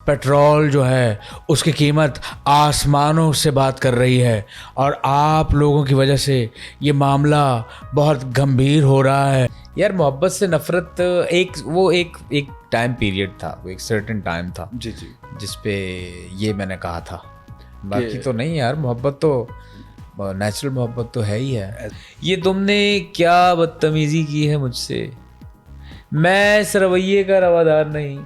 Petrol जो है उसकी कीमत आसमानों से बात कर रही है और आप लोगों की वजह से ये मामला बहुत गंभीर हो रहा है। यार मोहब्बत से नफ़रत एक टाइम पीरियड था, वो एक सर्टेन टाइम था जी जी, जिस पे ये मैंने कहा था। बाकी तो नहीं यार, मोहब्बत तो नेचुरल मोहब्बत तो है ही है। ये तुमने क्या बदतमीज़ी की है मुझसे। मैं इस रवैये का रवादार नहीं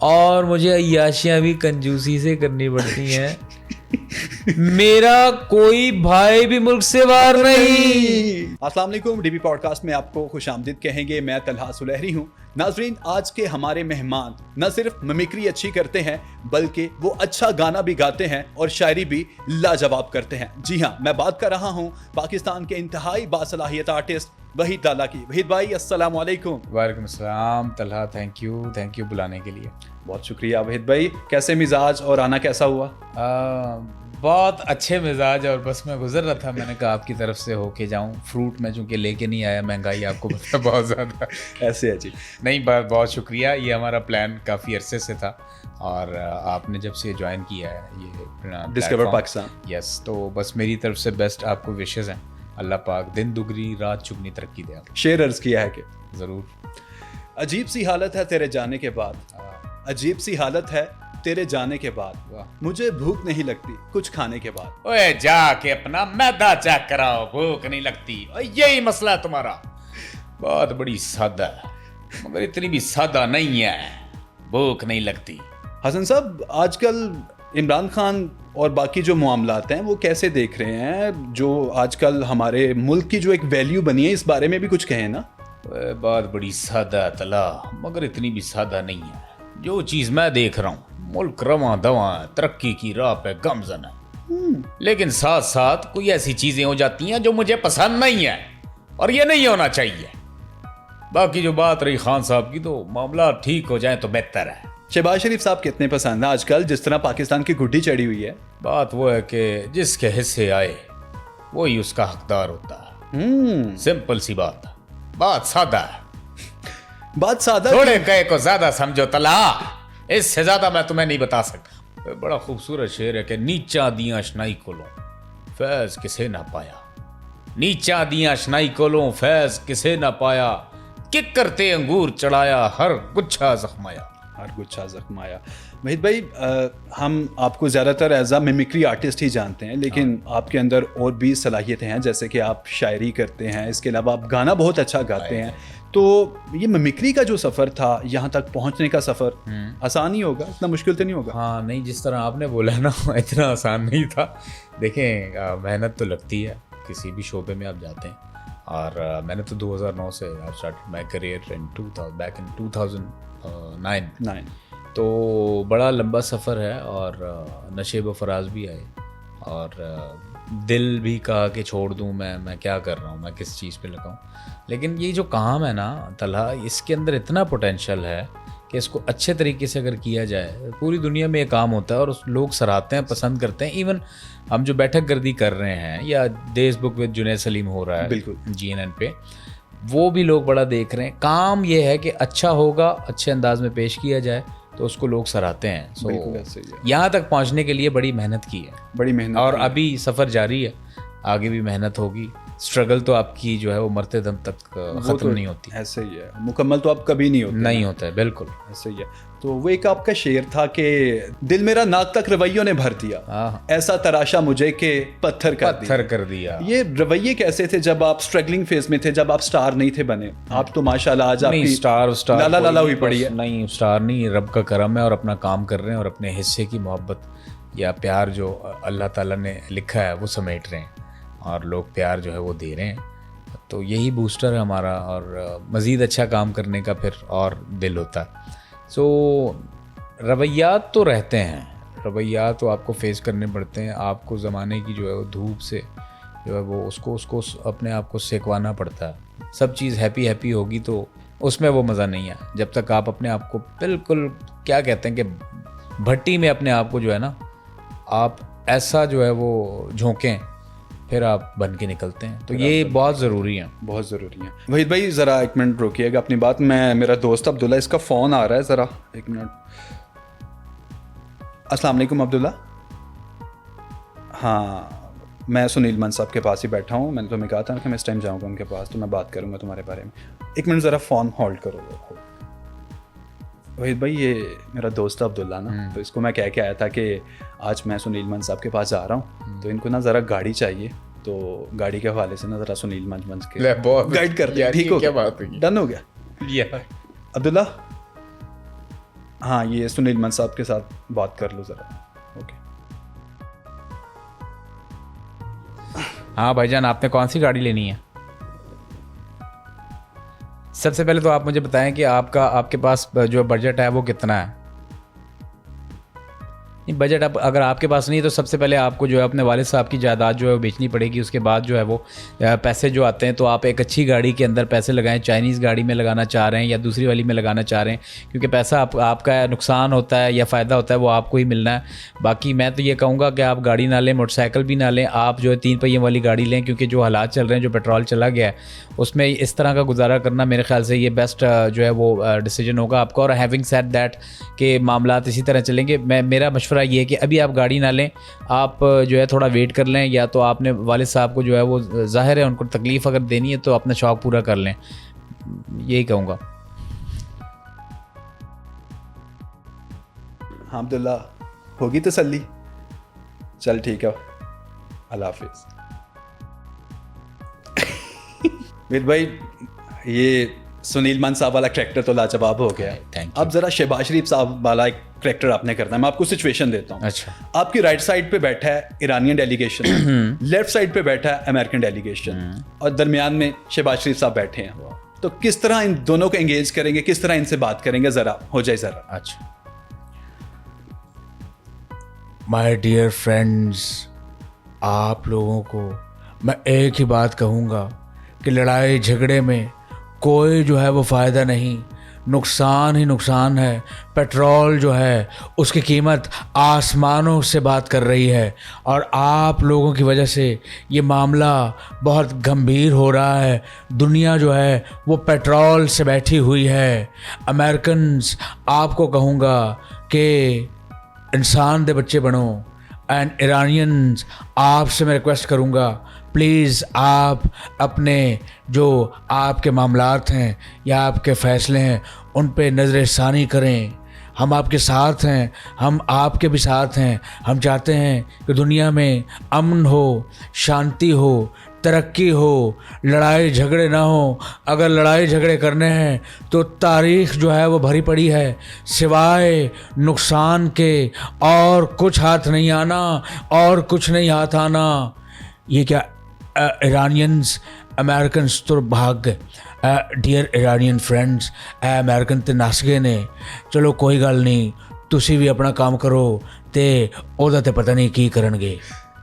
और मुझे अय्याशियाँ भी कंजूसी से करनी पड़ती हैं। मेरा कोई भाई भी मुल्क से बाहर नहीं। अस्सलाम वालेकुम, डीबी पॉडकास्ट में आपको खुशामदीद कहेंगे। मैं तलहा सुलहरी हूँ। नाजरीन, आज के हमारे मेहमान न सिर्फ मिमिक्री अच्छी करते हैं बल्कि वो अच्छा गाना भी गाते हैं और शायरी भी लाजवाब करते हैं। जी हाँ, मैं बात कर रहा हूँ पाकिस्तान के इंतहाई बासलाहियत आर्टिस्ट वहीद ताला की। वहीद भाई, अस्सलाम वालेकुम। वालेकुम अस्सलाम तलहा, थैंक यू बुलाने के लिए। बहुत शुक्रिया वहीद भाई। कैसे मिजाज और आना कैसा हुआ? बहुत अच्छे मिजाज, और बस मैं गुजर रहा था, मैंने कहा आपकी तरफ से होके जाऊं। फ्रूट मैं चूँकि लेके नहीं आया, महंगाई आपको पता बहुत ज़्यादा ऐसे है जी। नहीं, बहुत शुक्रिया। ये हमारा प्लान काफ़ी अरसे से था और आपने जब से ज्वाइन किया है ये डिस्कवर पाकिस्तान, यस, तो बस मेरी तरफ से बेस्ट आपको विशेज़ हैं। अल्लाह पाक दिन दुगनी रात चुगनी तरक्की दे। शेर अर्ज किया है कि ज़रूर। अजीब सी हालत है तेरे जाने के बाद, अजीब सी हालत है तेरे जाने के बाद, मुझे भूख नहीं लगती कुछ खाने के बाद। ओए जाके अपना मैदा चेक कराओ, भूख नहीं लगती। यही मसला है तुम्हारा। बात बड़ी सादा है मगर इतनी भी सादा नहीं है, भूख नहीं लगती। हसन साहब, आजकल इमरान खान और बाकी जो मामलात हैं वो कैसे देख रहे हैं? जो आजकल हमारे मुल्क की जो एक वैल्यू बनी है, इस बारे में भी कुछ कहें ना। बात बड़ी सादा तला मगर इतनी भी सादा नहीं है। जो चीज़ मैं देख रहा हूँ, मुल्क रवा दवा तरक्की की राह पे गमजन है, लेकिन साथ साथ कोई ऐसी चीजें हो जाती हैं जो मुझे पसंद नहीं है और ये नहीं होना चाहिए। बाकी जो बात रही खान साहब की, तो मामला ठीक हो जाए तो बेहतर है। शहबाज शरीफ साहब कितने पसंद है आजकल, जिस तरह पाकिस्तान की गुड्डी चढ़ी हुई है? बात वो है कि जिसके हिस्से आए वही उसका हकदार होता है। सिंपल सी बात सादा है। बात सादा, थोड़े कहे को ज्यादा समझो तला, इससे ज्यादा मैं तुम्हें नहीं बता सकता। बड़ा खूबसूरत शेर है कि नीचा दियां अशनाई कोलों फैज किसे ना पाया, नीचा दियां अशनाई कोलों फैज किसे ना पाया, किक करते अंगूर चढ़ाया हर गुच्छा जख्माया, हर गुच्छा जख्माया। वहीद भाई, हम आपको ज़्यादातर एज आ मिमिक्री आर्टिस्ट ही जानते हैं, लेकिन आपके अंदर और भी सलाहियतें हैं, जैसे कि आप शायरी करते हैं, इसके अलावा आप गाना बहुत अच्छा गाते हैं। तो ये मिमिक्री का जो सफ़र था, यहाँ तक पहुँचने का सफ़र आसान ही होगा, इतना मुश्किल तो नहीं होगा? हाँ नहीं, जिस तरह आपने बोला ना इतना आसान नहीं था। देखें, मेहनत तो लगती है, किसी भी शोबे में आप जाते हैं। और मैंने तो 2009 से स्टार्ट माई करियर इन 2009। तो बड़ा लंबा सफ़र है और नशे व फराज भी आए और दिल भी कहा कि छोड़ दूं, मैं क्या कर रहा हूँ, मैं किस चीज़ पे लगाऊं। लेकिन ये जो काम है ना तलहा, इसके अंदर इतना पोटेंशियल है कि इसको अच्छे तरीके से अगर किया जाए, पूरी दुनिया में ये काम होता है और लोग सराहते हैं, पसंद करते हैं। इवन हम जो बैठक गर्दी कर रहे हैं या देश बुक विद जुनैद सलीम हो रहा है बिल्कुल GNN पे, वो भी लोग बड़ा देख रहे हैं। काम ये है कि अच्छा होगा, अच्छे अंदाज में पेश किया जाए तो उसको लोग सराहते हैं। सो यहाँ तक पहुँचने के लिए बड़ी मेहनत की है, बड़ी मेहनत, और अभी सफ़र जारी है, आगे भी मेहनत होगी। स्ट्रगल तो आपकी जो है वो मरते दम तक ख़त्म नहीं होती। ऐसे ही है, मुकम्मल तो आप कभी नहीं होते। नहीं होता है, बिल्कुल ऐसे ही है। तो वो एक आपका शेर था कि दिल मेरा नाक तक रवैयों ने भर दिया, ऐसा तराशा मुझे के पत्थर कर दिया। ये रवैये कैसे थे जब आप स्ट्रगलिंग फेज में थे, जब आप स्टार नहीं थे बने? आप तो माशाल्लाह आज आपकी स्टार लाला लाला हुई पड़ी है। नहीं, स्टार नहीं, रब का करम है और अपना काम कर रहे हैं और अपने हिस्से की मोहब्बत या प्यार जो अल्लाह ताला ने लिखा है वो समेट रहे हैं और लोग प्यार जो है वो दे रहे हैं। तो यही बूस्टर है हमारा और मज़ीद अच्छा काम करने का फिर और दिल होता है। सो रवैयात तो रहते हैं, रवैयात तो आपको फेस करने पड़ते हैं। आपको ज़माने की जो है वो धूप से जो है वो उसको अपने आप को सेकवाना पड़ता है। सब चीज़ हैप्पी होगी तो उसमें वो मज़ा नहीं है, जब तक आप अपने आप को बिल्कुल क्या कहते हैं कि भट्टी में अपने आप को जो है ना आप ऐसा जो है वो झोंकें, फिर आप बन के निकलते हैं। तो ये बहुत ज़रूरी है, बहुत ज़रूरी है। वहीद भाई ज़रा एक मिनट रोकिएगा अपनी बात में, मेरा दोस्त अब्दुल्ला, इसका फ़ोन आ रहा है, ज़रा एक मिनट। अस्सलाम वालेकुम अब्दुल्ला। हाँ, मैं सुनील मान साहब के पास ही बैठा हूँ। मैंने तुम्हें कहा था कि मैं इस टाइम जाऊँगा उनके पास, तो मैं बात करूँगा तुम्हारे बारे में। एक मिनट ज़रा फ़ोन होल्ड करो। वहीद भाई, ये मेरा दोस्त है अब्दुल्ला ना, तो इसको मैं कह के आया था कि आज मैं सुनील मान साहब के पास जा रहा हूँ, तो इनको ना ज़रा गाड़ी चाहिए, तो गाड़ी के हवाले से ना ज़रा सुनील मान के गाइड कर दे। ठीक हो? क्या बात है, डन हो गया अब्दुल्ला? हाँ, ये सुनील मान साहब के साथ बात कर लो ज़रा। ओके। हाँ भाईजान, आपने कौन सी गाड़ी लेनी है? सबसे पहले तो आप मुझे बताएं कि आपके पास जो बजट है वो कितना है? नहीं, बजट अगर आपके पास नहीं है तो सबसे पहले आपको जो है अपने वालिद साहब की जायदाद जो है वो बेचनी पड़ेगी। उसके बाद जो है वो पैसे जो आते हैं, तो आप एक अच्छी गाड़ी के अंदर पैसे लगाएं। चाइनीज़ गाड़ी में लगाना चाह रहे हैं या दूसरी वाली में लगाना चाह रहे हैं, क्योंकि पैसा आपका नुकसान होता है या फ़ायदा होता है वो आपको ही मिलना है। बाकी मैं तो ये कहूँगा कि आप गाड़ी ना लें, मोटरसाइकिल भी ना लें, आप जो है 3 पहियों वाली गाड़ी लें, क्योंकि जो हालात चल रहे हैं, जो पेट्रोल चला गया है, उसमें इस तरह का गुजारा करना मेरे ख्याल से ये बेस्ट जो है वो डिसीजन होगा आपका। और हैविंग सेड दैट के मामलात इसी तरह चलेंगे। मेरा मशवरा ये है कि अभी आप गाड़ी ना लें, आप जो है थोड़ा वेट कर लें, या तो आपने वालिद साहब को जो है वो ज़ाहिर है उनको तकलीफ़ अगर देनी है तो अपना शौक़ पूरा कर लें, यही कहूँगा। हाँ अब्दुल्ला, होगी तसल्ली? चल ठीक है, अल्लाह हाफिज़। वेद भाई, ये सुनील मान साहब वाला करैक्टर तो लाजवाब हो गया है। अब जरा शहबाज शरीफ साहब वाला एक करैक्टर आपने करना है। मैं आपको सिचुएशन देता हूँ। अच्छा। आपकी राइट साइड पे बैठा है ईरानियन डेलीगेशन, लेफ्ट साइड पे बैठा है अमेरिकन डेलीगेशन, और दरमियान में शहबाज शरीफ साहब बैठे हैं। तो किस तरह इन दोनों को एंगेज करेंगे, किस तरह इनसे बात करेंगे, जरा हो जाए जरा। अच्छा। माय डियर फ्रेंड्स, आप लोगों को मैं एक ही बात कहूँगा कि लड़ाई झगड़े में कोई जो है वो फ़ायदा नहीं, नुकसान ही नुकसान है। पेट्रोल जो है उसकी कीमत आसमानों से बात कर रही है, और आप लोगों की वजह से ये मामला बहुत गंभीर हो रहा है। दुनिया जो है वो पेट्रोल से बैठी हुई है। अमेरिकन्स, आपको कहूँगा कि इंसान दे बच्चे बनो, एंड ईरानियंस, आपसे मैं रिक्वेस्ट करूँगा प्लीज़ आप अपने जो आपके मामलात हैं या आपके फ़ैसले हैं उन पे नज़र-ए-षानी करें। हम आपके साथ हैं, हम आपके भी साथ हैं। हम चाहते हैं कि दुनिया में अमन हो, शांति हो, तरक्की हो, लड़ाई झगड़े ना हो। अगर लड़ाई झगड़े करने हैं तो तारीख़ जो है वो भरी पड़ी है, सिवाय नुकसान के और कुछ हाथ नहीं आना, और कुछ नहीं हाथ आना। ये क्या ईरानियंस, अमेरिकन्स तो भाग गए। डियर ईरानियन फ्रेंड्स, अमेरिकन तो नस गए ने। चलो कोई गल नहीं, तुसी भी अपना काम करो, ते ओदा ते पता नहीं की करनगे।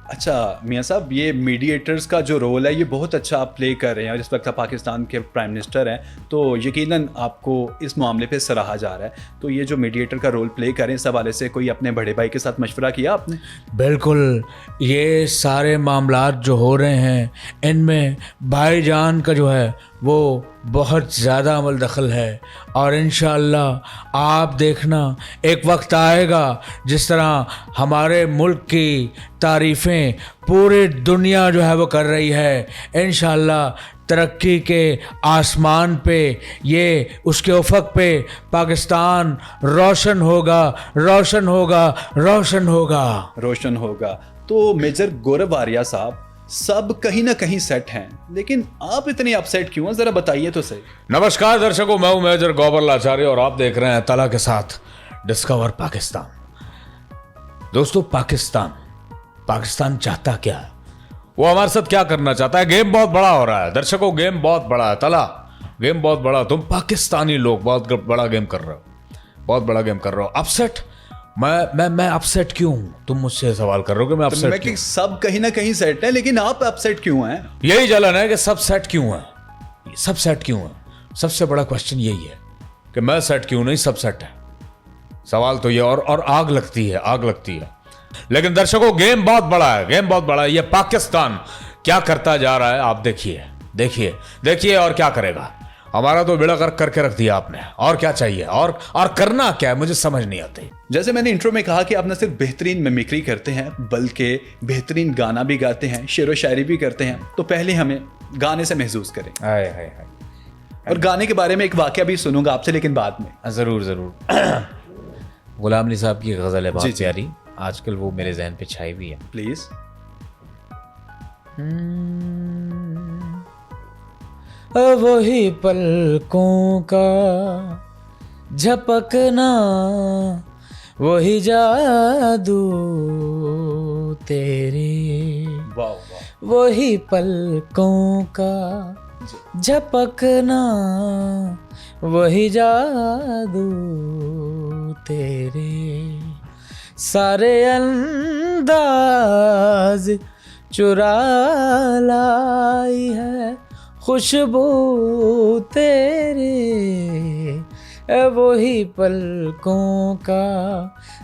अच्छा मियाँ साहब, ये मीडिएटर्स का जो रोल है ये बहुत अच्छा आप प्ले कर रहे हैं, और इस वक्त आप पाकिस्तान के प्राइम मिनिस्टर हैं, तो यकीनन आपको इस मामले पे सराहा जा रहा है। तो ये जो मीडिएटर का रोल प्ले करें, इस हवाले से कोई अपने बड़े भाई के साथ मशवरा किया आपने? बिल्कुल, ये सारे मामलात जो हो रहे हैं इनमें भाईजान का जो है वो बहुत ज़्यादा अमल दखल है, और इंशाअल्लाह आप देखना एक वक्त आएगा जिस तरह हमारे मुल्क की तारीफ़ें पूरी दुनिया जो है वो कर रही है। इंशाअल्लाह तरक्की के आसमान पे, ये उसके उफ़क़ पे पाकिस्तान रोशन होगा, रोशन होगा, रोशन होगा, रोशन होगा। तो मेजर गौरव आर्या साहब, सब कहीं ना कहीं सेट हैं, लेकिन आप इतने अपसेट क्यों हैं, जरा बताइए तो सही। नमस्कार दर्शकों, मैं हूं मेजर गौबर आचार्य और आप देख रहे हैं तला के साथ डिस्कवर पाकिस्तान। दोस्तों, पाकिस्तान चाहता क्या है, वो हमारे साथ क्या करना चाहता है? गेम बहुत बड़ा हो रहा है दर्शकों, गेम बहुत बड़ा है। तला, गेम बहुत बड़ा, तुम पाकिस्तानी लोग बहुत बड़ा गेम कर रहे हो, बहुत बड़ा गेम कर रहे हो। अपसेट, मैं अपसेट क्यों हूं? तुम मुझसे सवाल कर रहे हो कि मैं अपसेट क्यों? सब कहीं ना कहीं सेट है, लेकिन आप अपसेट क्यों हैं? यही जलन है कि सब सेट क्यों है, सब सेट क्यों है। सबसे बड़ा क्वेश्चन यही है कि मैं सेट क्यों नहीं, सब सेट है। सवाल तो ये, और आग लगती है। लेकिन दर्शकों, गेम बहुत बड़ा है, गेम बहुत बड़ा है। ये पाकिस्तान क्या करता जा रहा है आप देखिए और क्या करेगा। हमारा तो बेड़ा गर्क करके रख दिया आपने, और क्या चाहिए, और करना क्या है, मुझे समझ नहीं आती। जैसे मैंने इंट्रो में कहा कि आप न सिर्फ बेहतरीन मिमिक्री करते हैं बल्कि बेहतरीन गाना भी गाते हैं, शेर व शायरी भी करते हैं। तो पहले हमें गाने से महसूस करें, हाय हाय हाय। और गाने के बारे में एक वाकया भी सुनूंगा आपसे, लेकिन बाद में। ज़रूर ज़रूर। गुलाम अली साहब की गज़ल है जी, बहुत जी। प्यारी, आजकल वो मेरे जहन पे छाई हुई है। प्लीज। वही पलकों का झपकना, वही जादू तेरे, वाह वाह। वही पलकों का झपकना, वही जादू तेरे, सारे अंदाज चुरा लाई है खुशबू तेरे, वही पलकों का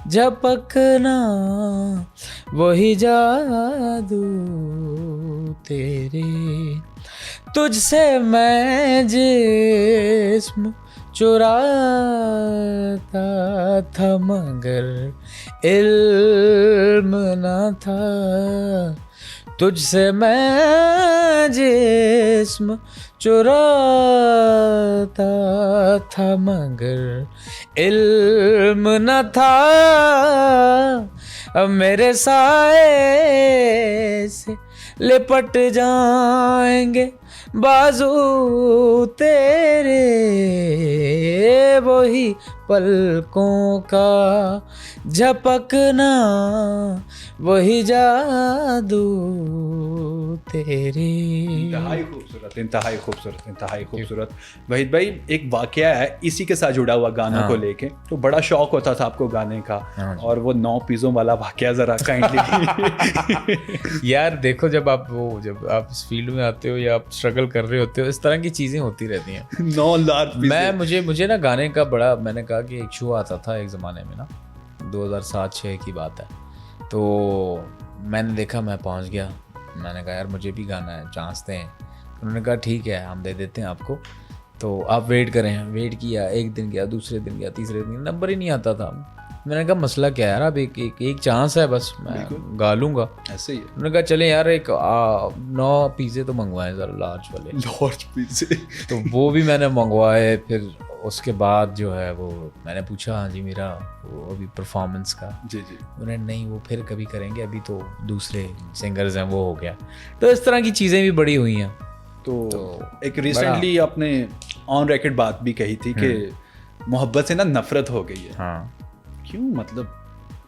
झपकना, वही जादू तेरे, तुझसे मैं जिस्म चुराता था मगर इल्म न था, तुझसे मैं जिस्म चुराता था मगर इल्म न था, अब मेरे साए से लिपट जाएंगे बाजू तेरे, वही पलकों का झपकना, वही जादू तेरे। इंतहाई खूबसूरत, इंतहाई खूबसूरत, इंतहाई खूबसूरत। वहीद भाई, एक वाकया है इसी के साथ जुड़ा हुआ गानों को लेके, तो बड़ा शौक होता था आपको गाने का, और वो 9 पिज़्ज़ों वाला वाकया जरा काइंडली। यार देखो, जब आप इस फील्ड में आते हो या आप स्ट्रगल कर रहे होते हो, इस तरह की चीज़ें होती रहती हैं। 9 लाख मुझे ना गाने का बड़ा, मैंने कहा कि एक शो आता था एक ज़माने में ना, 2007-06 की बात है, तो मैंने देखा, मैं पहुंच गया, मैंने कहा यार मुझे भी गाना है, चांस दें। उन्होंने कहा ठीक है हम दे देते हैं आपको, तो आप वेट करें। वेट किया, एक दिन गया, दूसरे दिन गया, तीसरे दिन, नंबर ही नहीं आता था। मैंने कहा मसला क्या है यार, अब एक चांस है बस, मैं गा लूँगा। ऐसे ही है। उन्होंने कहा चले यार 9 पिज़्ज़े तो मंगवाए ज़रा लार्ज वाले, लार्ज पिज़्ज़े। तो वो भी मैंने मंगवाए। फिर उसके बाद जो है वो मैंने पूछा, हाँ जी मेरा वो अभी परफॉर्मेंस का, जी जी। उन्होंने नहीं वो फिर कभी करेंगे, अभी तो दूसरे सिंगर्स हैं वो हो गया। तो इस तरह की चीज़ें भी बड़ी हुई हैं। तो एक रिसेंटली आपने ऑन रिकॉर्ड बात भी कही थी कि मोहब्बत से ना नफरत हो गई है। हाँ, क्यों, मतलब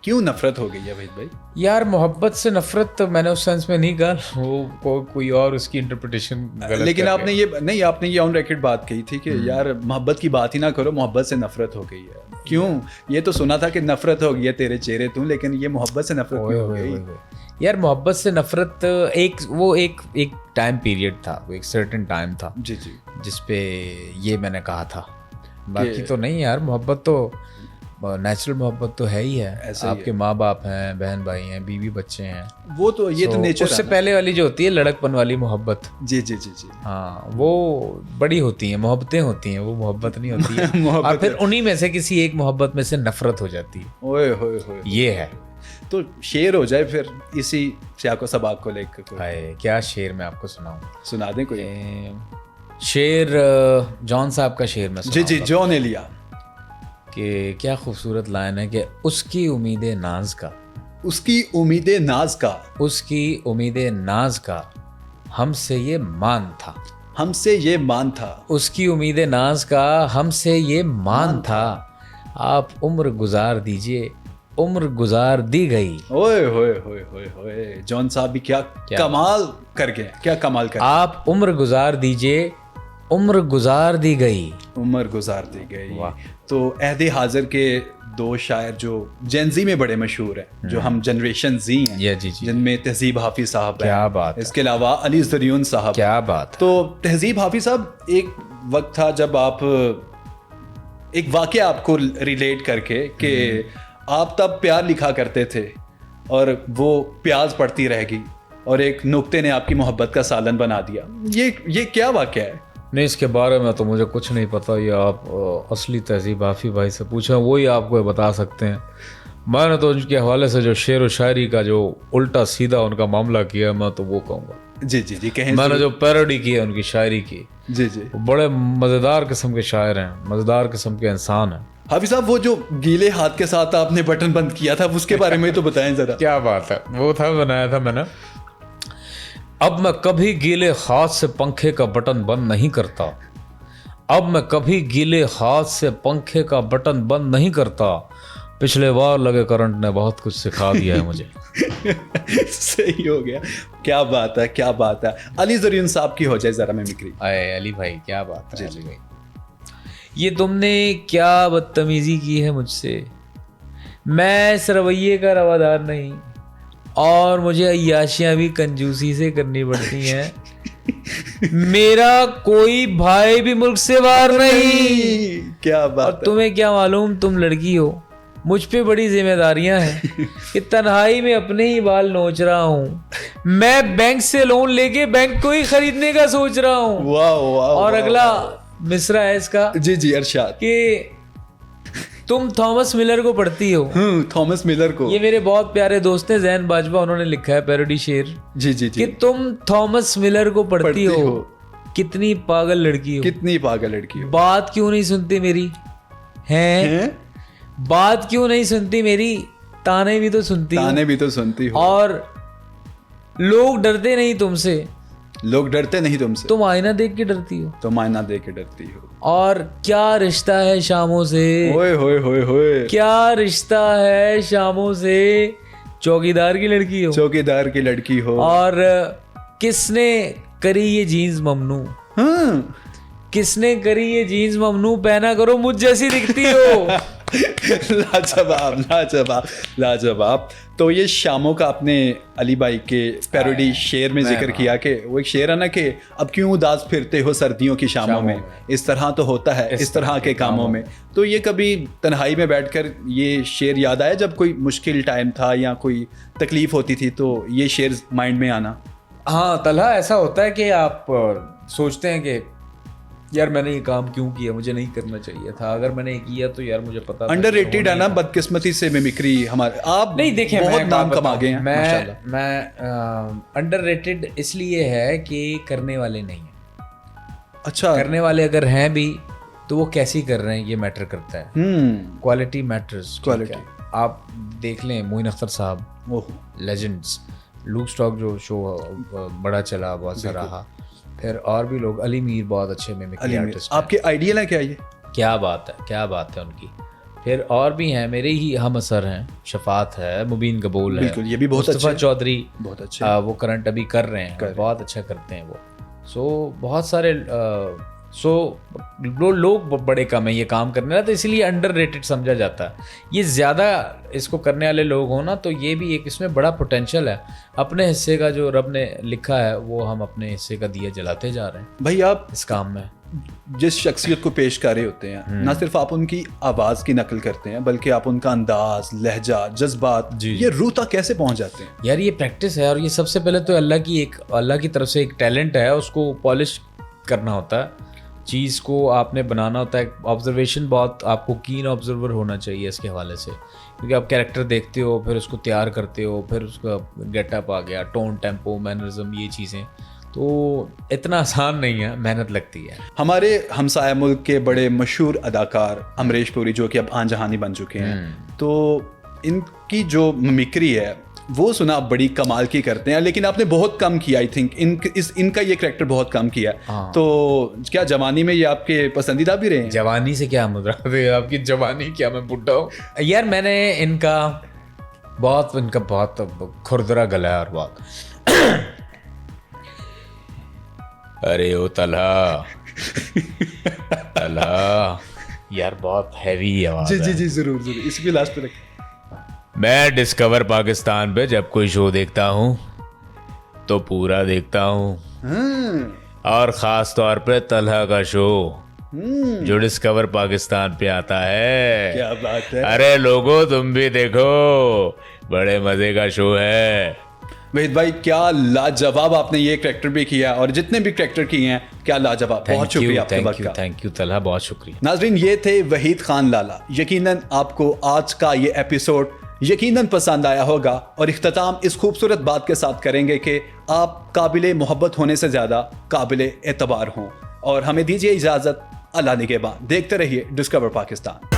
क्यों नफरत हो गई है वहीद भाई? यार मोहब्बत से नफरत तो मैंने उस सेंस में नहीं कहा, वो कोई और उसकी इंटरप्रिटेशन गलत, लेकिन आपने ये ऑन रिकॉर्ड बात कही थी कि यार मोहब्बत की बात ही ना करो, मोहब्बत से नफरत हो गई है। क्यों? ये तो सुना था कि नफरत हो गई है तेरे चेहरे तू, लेकिन ये मोहब्बत से नफरत क्यों हो गई? यार मोहब्बत से नफरत एक टाइम पीरियड था, वो एक सर्टेन टाइम था जी जी, जिसपे ये मैंने कहा था, बाकी तो नहीं यार। मोहब्बत तो नेचुरल मोहब्बत तो है ही है, आपके माँ बाप हैं, बहन भाई हैं, बीवी बच्चे हैं, वो तो ये तो नेचर। उससे पहले वाली जो होती है लड़कपन वाली मोहब्बत, जी जी जी जी, हाँ वो बड़ी होती हैं, मोहब्बतें होती हैं, वो मोहब्बत नहीं होती है। और फिर उन्हीं में से किसी एक मोहब्बत में से नफरत हो जाती है। ओए होए होए, ये है। तो शेर हो जाए फिर इसी से आपको सबक को लेकर। हाय, क्या शेर मैं आपको सुनाऊं? सुना दें कोई शेर। जॉन साहब का शेर मैं जी जी, जॉन एलिया। कि क्या खूबसूरत लाइन है कि उसकी उम्मीदें नाज का, उसकी उम्मीदें नाज का, उसकी उम्मीदें नाज का हमसे ये मान था, हमसे ये मान था, उसकी उम्मीदें नाज का हमसे ये मान था, आप उम्र गुजार दीजिए, उम्र गुजार दी गई। ओए होए होए होए होए, जॉन साहब भी क्या कमाल कर गए, क्या कमाल कर। आप उम्र गुजार दीजिए, उम्र गुजार दी गई, उम्र गुजार दी गई। तो अहदे हाजिर के 2 शायर जो जेनजी में बड़े मशहूर हैं, जो हम जनरेशन जी हैं, जिनमें तहजीब हाफिज साहब हैं, क्या बात, इसके अलावा अली ज़रियून साहब, क्या बात। तो तहजीब हाफिज साहब, एक वक्त था जब आप एक वाक़या आपको रिलेट करके कि आप तब प्यार लिखा करते थे और वो प्याज पड़ती रहेगी और एक नुक्ते ने आपकी मोहब्बत का सालन बना दिया। ये क्या वाक़या है? नहीं, इसके बारे में तो मुझे कुछ नहीं पता, ये आप असली तहजीब आफी भाई से पूछें, वही आपको ये बता सकते हैं। मैंने तो उनके हवाले से जो शेर व शायरी का जो उल्टा सीधा उनका मामला किया, मैं तो वो कहूँगा। जी जी जी, कहें। मैंने जो पैरोडी की है उनकी शायरी की, जी जी, वो बड़े मज़ेदार किस्म के शायर हैं, मज़ेदार किस्म के इंसान हैं। हाफिज साहब, वो जो गीले हाथ के साथ आपने बटन बंद किया था, उसके बारे में तो बताएं जरा। क्या बात है, वो था बनाया था मैंने। अब मैं कभी गीले हाथ से पंखे का बटन बंद नहीं करता, अब मैं कभी गीले हाथ से पंखे का बटन बंद नहीं करता, पिछले बार लगे करंट ने बहुत कुछ सिखा दिया है मुझे। सही हो गया, क्या बात है, क्या बात है। अली ज़रीन साहब की हो जाए जरा मिमिक्री। अरे अली भाई, क्या बात है अली भाई, ये तुमने क्या बदतमीजी की है मुझसे। मैं इस रवैये का रवादार नहीं, और मुझे अय्याशियां भी कंजूसी से करनी पड़ती हैं। मेरा कोई भाई भी मुल्क से बाहर नहीं। क्या और बात है। तुम्हें क्या मालूम, तुम लड़की हो, मुझ पे बड़ी जिम्मेदारियां हैं कि तन्हाई में अपने ही बाल नोच रहा हूँ। मैं बैंक से लोन लेके बैंक को ही खरीदने का सोच रहा हूँ। वाह वाह। और वाह, अगला वाह। मिसरा है इसका जी जी, अरशाद। कि तुम थॉमस मिलर को पढ़ती हो। थॉमस मिलर को। ये मेरे बहुत प्यारे दोस्त हैं जैन बाजवा, उन्होंने लिखा है पैरोडी शेर जी जी कि जी, तुम थॉमस मिलर को पढ़ती हो, कितनी पागल लड़की हो। कितनी पागल लड़की हो। बात क्यों नहीं सुनती मेरी, हैं? हैं? बात क्यों नहीं सुनती मेरी, ताने भी तो सुनती हो। ताने भी तो सुनती हो। और लोग डरते नहीं तुमसे, लोग डरते नहीं तुमसे, तुम आईना देख के डरती हो। तुम आईना देख के डरती हो। और क्या रिश्ता है शामों से, ओए होए होए होए। क्या रिश्ता है शामों से, चौकीदार की लड़की हो। चौकीदार की लड़की हो। और किसने करी ये जीन्स ममनू, हाँ। किसने करी ये जीन्स ममनू, पहना करो मुझ जैसी दिखती हो। लाजवाब लाजवाब लाजवाब। तो ये शामों का आपने अली भाई के पैरोडी शेर में जिक्र किया कि वो एक शेर है ना कि अब क्यों उदास फिरते हो सर्दियों की शामों में, इस तरह तो होता है इस तरह के कामों में। तो ये कभी तन्हाई में बैठकर ये शेर याद आया जब कोई मुश्किल टाइम था या कोई तकलीफ होती थी, तो ये शेर माइंड में आना? हाँ तलहा, ऐसा होता है कि आप सोचते हैं कि यार मैंने ये काम क्यों किया, मुझे नहीं करना चाहिए था, अगर मैंने किया तो यार मुझे पता था। अंडररेटेड है ना बदकिस्मती से मिमिक्री हमारे। आप नहीं देखें, बहुत नाम कमा गए हैं माशाल्लाह। मैं अंडररेटेड इसलिए है कि करने वाले नहीं हैं। अच्छा, करने वाले अगर हैं भी तो वो कैसी कर रहे हैं ये मैटर करता है। Quality matters. Quality। आप देख लें मोइन अख्तर साहब, ओहो, लेजेंड्स, लूक स्टॉक जो शो बड़ा चला, बहुत सा रहा, फिर और भी लोग, अली मीर बहुत अच्छे मिमिक्री आर्टिस्ट। आपके आइडियल है क्या ये? क्या बात है, क्या बात है उनकी। फिर और भी हैं, मेरे ही हम असर हैं, शफात है, मुबीन कबूल है, बिल्कुल, ये भी बहुत मुस्तफा अच्छे। चौधरी बहुत अच्छे। वो करंट अभी कर रहे हैं, बहुत अच्छा करते हैं वो। सो बहुत सारे लोग बड़े कम है ये काम करने वाला, तो इसलिए अंडररेटेड समझा जाता है। ये ज़्यादा इसको करने वाले लोग हो ना, तो ये भी एक इसमें बड़ा पोटेंशियल है। अपने हिस्से का जो रब ने लिखा है वो हम अपने हिस्से का दिया जलाते जा रहे हैं भाई, आप इस काम में। जिस शख्सियत को पेश कर रहे होते हैं, ना सिर्फ आप उनकी आवाज़ की नकल करते हैं, बल्कि आप उनका अंदाज, लहजा, जज्बात, ये रूह तक कैसे पहुंच जाते हैं? यार ये प्रैक्टिस है, और ये सबसे पहले तो अल्लाह की तरफ से एक टैलेंट है, उसको पॉलिश करना होता है, चीज़ को आपने बनाना होता है। ऑब्जर्वेशन, बहुत आपको कीन ऑब्जर्वर होना चाहिए इसके हवाले से, क्योंकि आप कैरेक्टर देखते हो, फिर उसको तैयार करते हो, फिर उसका गेटअप आ गया, टोन, टेम्पो, मैनरिज्म, ये चीज़ें तो इतना आसान नहीं है, मेहनत लगती है। हमारे हमसाया मुल्क के बड़े मशहूर अदाकार अमरीश पुरी, जो कि अब आन जहानी बन चुके हैं, तो इनकी जो मिमिक्री है वो सुना आप बड़ी कमाल की करते हैं, लेकिन आपने बहुत कम किया। आई थिंक इनका ये करैक्टर बहुत कम किया। तो क्या जवानी में ये आपके पसंदीदा भी रहे हैं? जवानी से क्या मुद्रा है आपकी, जवानी क्या मैं बुढ़ा हूँ यार। मैंने इनका बहुत खुरदरा गला है और बहुत अरे ओ तलहा तलहा यार, बहुत हैवी आवाज जी है। जी जी, जरूर जरूर, इसकी लास्ट पे रखें। मैं डिस्कवर पाकिस्तान पे जब कोई शो देखता हूँ तो पूरा देखता हूँ, और ख़ास तौर पे तलहा का शो जो डिस्कवर पाकिस्तान पे आता है। क्या बात है। अरे लोगों, तुम भी देखो, बड़े मज़े का शो है। वहीद भाई, क्या लाजवाब आपने ये करैक्टर भी किया और जितने भी करैक्टर किए हैं, क्या लाजवाब। बहुत शुक्रिया आपके वक्त का। थैंक यू तलहा, बहुत शुक्रिया। नाजरीन, ये थे वहीद खान लाला। यकीनन आपको आज का ये एपिसोड यकीनन पसंद आया होगा और इख्तिताम इस खूबसूरत बात के साथ करेंगे कि आप काबिल मोहब्बत होने से ज़्यादा काबिल एतबार हों। और हमें दीजिए इजाज़त। अल्लाह निगहबान। देखते रहिए डिस्कवर पाकिस्तान।